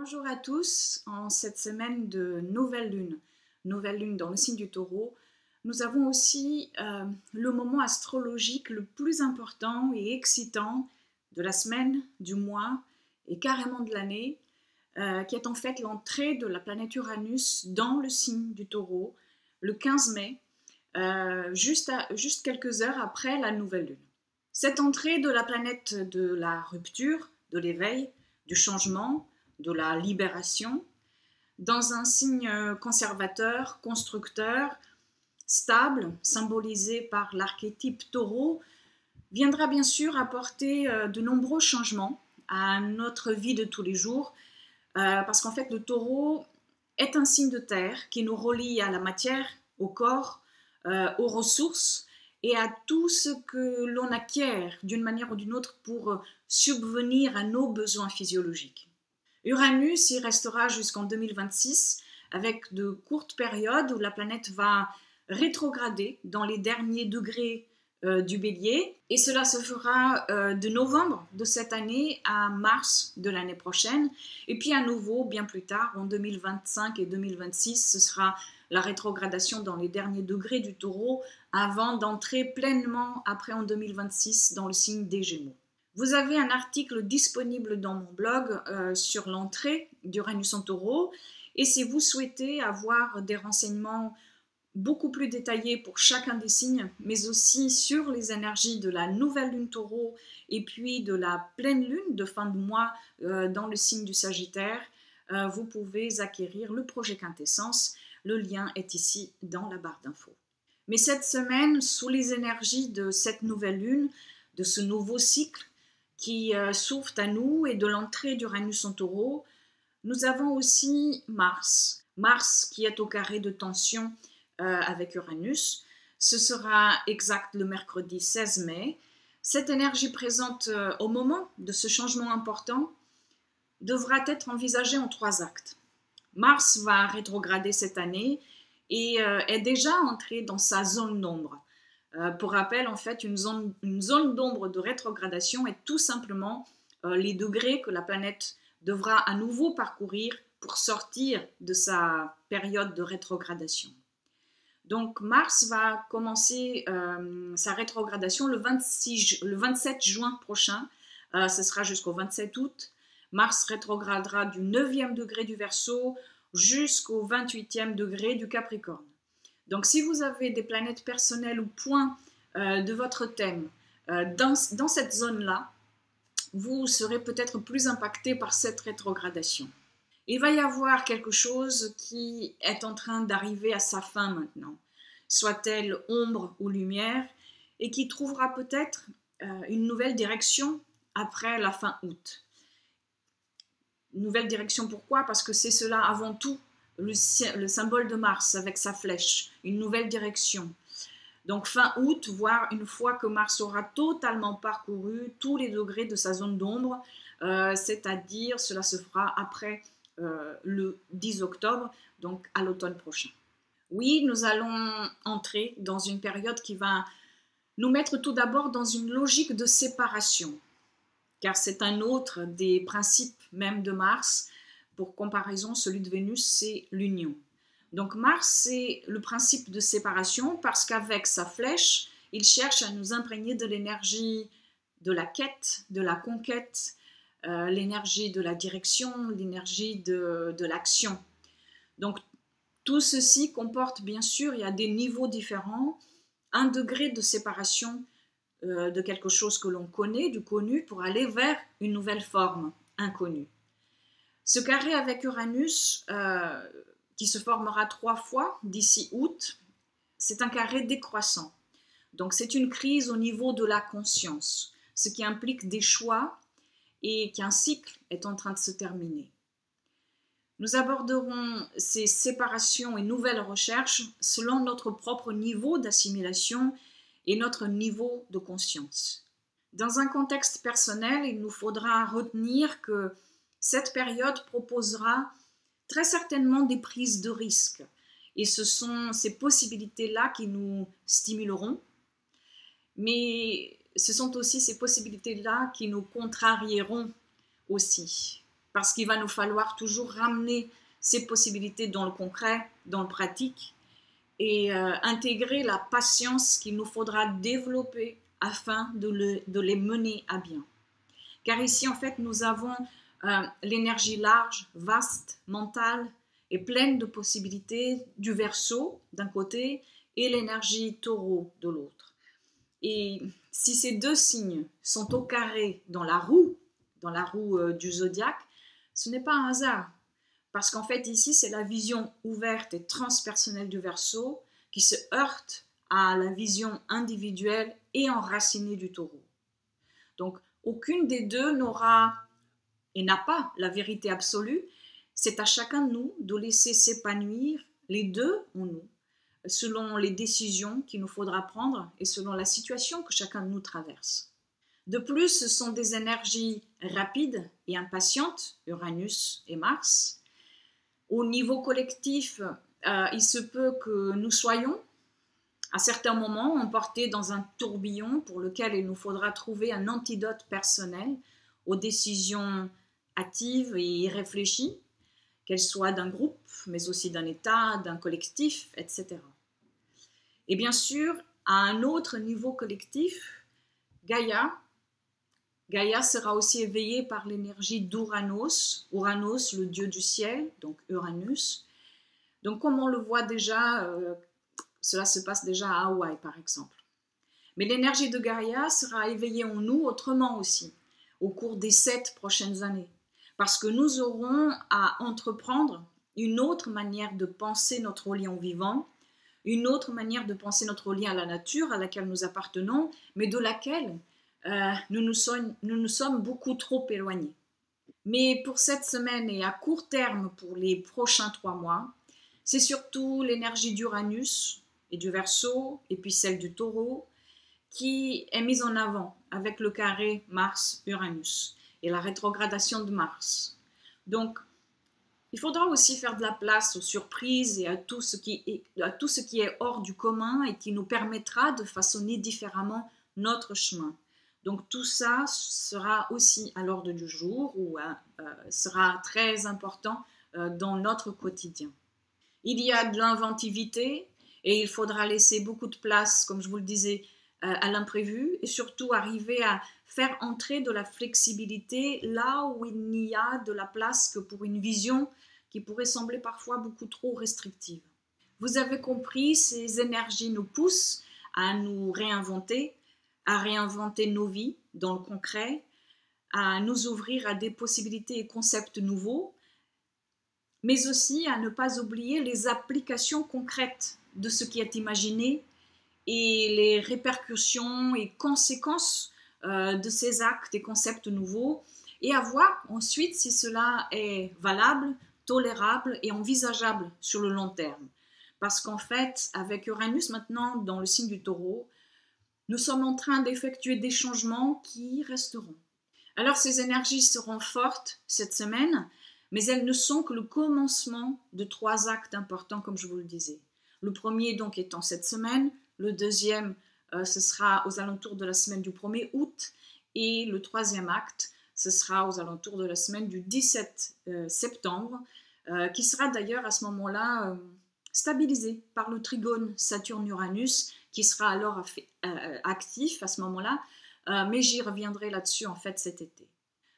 Bonjour à tous, en cette semaine de nouvelle lune dans le signe du Taureau, nous avons aussi le moment astrologique le plus important et excitant de la semaine, du mois et carrément de l'année, qui est en fait l'entrée de la planète Uranus dans le signe du Taureau, le 15 mai, juste quelques heures après la nouvelle lune. Cette entrée de la planète de la rupture, de l'éveil, du changement, de la libération, dans un signe conservateur, constructeur, stable, symbolisé par l'archétype taureau, viendra bien sûr apporter de nombreux changements à notre vie de tous les jours, parce qu'en fait le taureau est un signe de terre qui nous relie à la matière, au corps, aux ressources et à tout ce que l'on acquiert d'une manière ou d'une autre pour subvenir à nos besoins physiologiques. Uranus y restera jusqu'en 2026 avec de courtes périodes où la planète va rétrograder dans les derniers degrés du Bélier et cela se fera de novembre de cette année à mars de l'année prochaine et puis à nouveau bien plus tard en 2025 et 2026 ce sera la rétrogradation dans les derniers degrés du Taureau avant d'entrer pleinement après en 2026 dans le signe des Gémeaux. Vous avez un article disponible dans mon blog sur l'entrée d'Uranus en Taureau et si vous souhaitez avoir des renseignements beaucoup plus détaillés pour chacun des signes, mais aussi sur les énergies de la nouvelle lune Taureau et puis de la pleine lune de fin de mois dans le signe du Sagittaire, vous pouvez acquérir le projet Quintessence. Le lien est ici dans la barre d'infos. Mais cette semaine, sous les énergies de cette nouvelle lune, de ce nouveau cycle, qui s'ouvre à nous et de l'entrée d'Uranus en Taureau, nous avons aussi Mars. Mars qui est au carré de tension avec Uranus. Ce sera exact le mercredi 16 mai. Cette énergie présente au moment de ce changement important devra être envisagée en 3 actes. Mars va rétrograder cette année et est déjà entré dans sa zone d'ombre. Pour rappel, en fait, une zone d'ombre de rétrogradation est tout simplement les degrés que la planète devra à nouveau parcourir pour sortir de sa période de rétrogradation. Donc Mars va commencer sa rétrogradation le 27 juin prochain, ce sera jusqu'au 27 août. Mars rétrogradera du 9e degré du Verseau jusqu'au 28e degré du Capricorne. Donc si vous avez des planètes personnelles ou points de votre thème dans cette zone-là, vous serez peut-être plus impacté par cette rétrogradation. Il va y avoir quelque chose qui est en train d'arriver à sa fin maintenant, soit-elle ombre ou lumière, et qui trouvera peut-être une nouvelle direction après la fin août. Une nouvelle direction, pourquoi? Parce que c'est cela avant tout, le symbole de Mars avec sa flèche, une nouvelle direction. Donc fin août, voire une fois que Mars aura totalement parcouru tous les degrés de sa zone d'ombre, c'est-à-dire cela se fera après le 10 octobre, donc à l'automne prochain. Oui, nous allons entrer dans une période qui va nous mettre tout d'abord dans une logique de séparation, car c'est un autre des principes même de Mars. Pour comparaison, celui de Vénus, c'est l'union. Donc Mars, c'est le principe de séparation parce qu'avec sa flèche, il cherche à nous imprégner de l'énergie de la quête, de la conquête, l'énergie de la direction, l'énergie de l'action. Donc tout ceci comporte bien sûr, il y a des niveaux différents, un degré de séparation de quelque chose que l'on connaît, du connu, pour aller vers une nouvelle forme inconnue. Ce carré avec Uranus, qui se formera 3 fois d'ici août, c'est un carré décroissant. Donc c'est une crise au niveau de la conscience, ce qui implique des choix et qu'un cycle est en train de se terminer. Nous aborderons ces séparations et nouvelles recherches selon notre propre niveau d'assimilation et notre niveau de conscience. Dans un contexte personnel, il nous faudra retenir que cette période proposera très certainement des prises de risques. Et ce sont ces possibilités-là qui nous stimuleront, mais ce sont aussi ces possibilités-là qui nous contrarieront aussi. parce qu'il va nous falloir toujours ramener ces possibilités dans le concret, dans le pratique, et intégrer la patience qu'il nous faudra développer afin de les mener à bien. Car ici, en fait, nous avons l'énergie large, vaste, mentale et pleine de possibilités du Verseau d'un côté et l'énergie Taureau de l'autre. Et si ces deux signes sont au carré dans la roue du zodiaque, ce n'est pas un hasard. Parce qu'en fait, ici, c'est la vision ouverte et transpersonnelle du Verseau qui se heurte à la vision individuelle et enracinée du Taureau. Donc, aucune des deux n'aura et n'a pas la vérité absolue. C'est à chacun de nous de laisser s'épanouir les deux en nous, selon les décisions qu'il nous faudra prendre et selon la situation que chacun de nous traverse. De plus, ce sont des énergies rapides et impatientes, Uranus et Mars. Au niveau collectif, il se peut que nous soyons, à certains moments, emportés dans un tourbillon pour lequel il nous faudra trouver un antidote personnel aux décisions hâtives et réfléchies, qu'elles soient d'un groupe, mais aussi d'un État, d'un collectif, etc. Et bien sûr, à un autre niveau collectif, Gaïa sera aussi éveillée par l'énergie d'Uranos, Uranos, le dieu du ciel, donc Uranus. Donc comme on le voit déjà, cela se passe déjà à Hawaï par exemple. Mais l'énergie de Gaïa sera éveillée en nous autrement aussi, au cours des 7 prochaines années, parce que nous aurons à entreprendre une autre manière de penser notre lien vivant, une autre manière de penser notre lien à la nature à laquelle nous appartenons, mais de laquelle nous nous sommes beaucoup trop éloignés. Mais pour cette semaine et à court terme pour les prochains 3 mois, c'est surtout l'énergie d'Uranus et du Verseau, et puis celle du Taureau, qui est mise en avant avec le carré Mars-Uranus et la rétrogradation de Mars. Donc, il faudra aussi faire de la place aux surprises et à tout ce qui est hors du commun et qui nous permettra de façonner différemment notre chemin. Donc tout ça sera aussi à l'ordre du jour ou sera très important dans notre quotidien. Il y a de l'inventivité et il faudra laisser beaucoup de place, comme je vous le disais, à l'imprévu et surtout arriver à faire entrer de la flexibilité là où il n'y a de la place que pour une vision qui pourrait sembler parfois beaucoup trop restrictive. Vous avez compris, ces énergies nous poussent à nous réinventer, à réinventer nos vies dans le concret, à nous ouvrir à des possibilités et concepts nouveaux, mais aussi à ne pas oublier les applications concrètes de ce qui est imaginé et les répercussions et conséquences de ces actes et concepts nouveaux, et à voir ensuite si cela est valable, tolérable et envisageable sur le long terme. Parce qu'en fait, avec Uranus maintenant dans le signe du Taureau, nous sommes en train d'effectuer des changements qui resteront. Alors ces énergies seront fortes cette semaine, mais elles ne sont que le commencement de 3 actes importants, comme je vous le disais. Le premier donc étant cette semaine, le deuxième ce sera aux alentours de la semaine du 1er août, et le troisième acte ce sera aux alentours de la semaine du 17 septembre, qui sera d'ailleurs à ce moment-là stabilisé par le trigone Saturne-Uranus, qui sera alors actif à ce moment-là, mais j'y reviendrai là-dessus en fait cet été.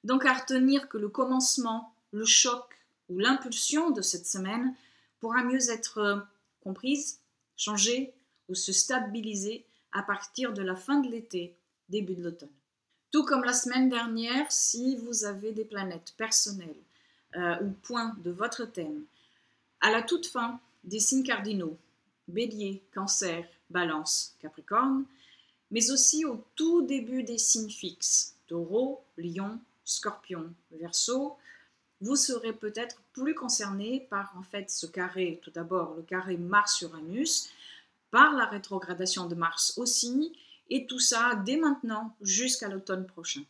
Donc à retenir que le commencement, le choc ou l'impulsion de cette semaine pourra mieux être comprise, changée ou se stabiliser à partir de la fin de l'été, début de l'automne. Tout comme la semaine dernière, si vous avez des planètes personnelles ou points de votre thème, à la toute fin des signes cardinaux, Bélier, Cancer, Balance, Capricorne, mais aussi au tout début des signes fixes, Taureau, Lion, Scorpion, Verseau, vous serez peut-être plus concerné par en fait ce carré, tout d'abord le carré Mars-Uranus, par la rétrogradation de Mars aussi, et tout ça dès maintenant jusqu'à l'automne prochain.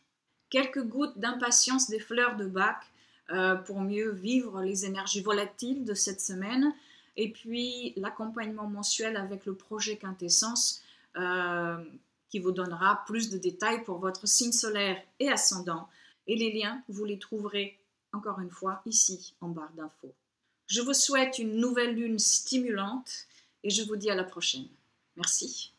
Quelques gouttes d'impatience des fleurs de Bach pour mieux vivre les énergies volatiles de cette semaine, et puis l'accompagnement mensuel avec le projet Quintessence qui vous donnera plus de détails pour votre signe solaire et ascendant. Et les liens, vous les trouverez encore une fois, ici en barre d'infos. Je vous souhaite une nouvelle lune stimulante et je vous dis à la prochaine. Merci.